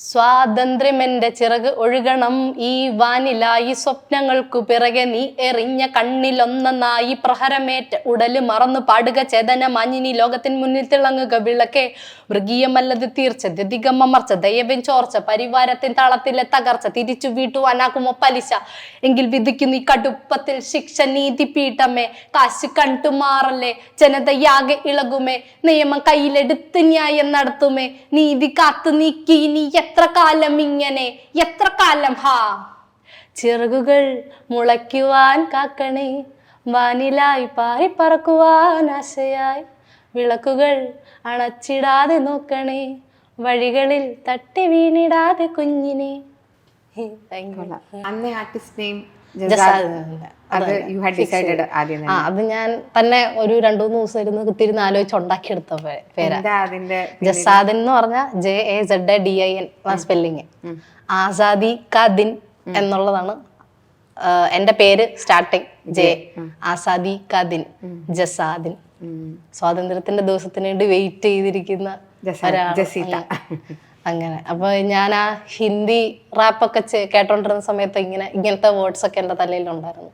സ്വാതന്ത്ര്യമെന്റെ ചിറക് ഒഴുകണം ഈ വാനിലായി സ്വപ്നങ്ങൾക്കു പിറകെ നീ എറിഞ്ഞ കണ്ണിലൊന്നായി പ്രഹരമേറ്റ ഉടല് മറന്നു പാടുക ചേതന മാഞ്ഞിനി ലോകത്തിന് മുന്നിൽ തിളങ്ങുക വിളക്കെ മൃഗീയമല്ലത് തീർച്ച ദ്യതികമർച്ച ദയവൻ ചോർച്ച പരിവാരത്തിൻ താളത്തിലെ തകർച്ച തിരിച്ചു വീട്ടുവാനാക്കുമോ പലിശ എങ്കിൽ വിധിക്കുന്നു ഈ കടുപ്പത്തിൽ ശിക്ഷ നീതിപീഠമേ കാശ് കണ്ടുമാറല്ലേ ജനതയാകെ ഇളകുമേ നിയമം കയ്യിലെടുത്ത് ന്യായം നടത്തുമേ നീതി കാത്തു നീക്കി ഇനി എത്ര കാലം ഇങ്ങനെ എത്ര കാലം ചിറകുകൾ മുളയ്ക്കുവാൻ കാക്കണേ വാനിലായി പാറി പറക്കുവാൻ ആശയായി വിളക്കുകൾ അണച്ചിടാതെ നോക്കണേ വഴികളിൽ തട്ടി വീണിടാതെ കുഞ്ഞിനെ. അത് ഞാൻ തന്നെ ഒരു 2-3 ദിവസം ഇരുന്ന് തിരിഞ്ഞ് ആലോചിച്ച് ഉണ്ടാക്കിയെടുത്ത പേരാ. ജസാദിൻ എന്ന് പറഞ്ഞ JAZADIN സ്പെല്ലിങ്. ആസാദി കാ ദിൻ എന്നുള്ളതാണ് എന്റെ പേര്. സ്റ്റാർട്ടിങ് ജെ ആസാദി കാ ദിൻ ജസാദിൻ. സ്വാതന്ത്ര്യത്തിന്റെ ദിവസത്തിന് വേണ്ടി വെയിറ്റ് ചെയ്തിരിക്കുന്ന അങ്ങനെ. അപ്പൊ ഞാൻ ആ ഹിന്ദി റാപ്പൊക്കെ കേട്ടോണ്ടിരുന്ന സമയത്ത് ഇങ്ങനത്തെ വേർഡ്സ് ഒക്കെ എന്റെ തലയിൽ ഉണ്ടായിരുന്നു.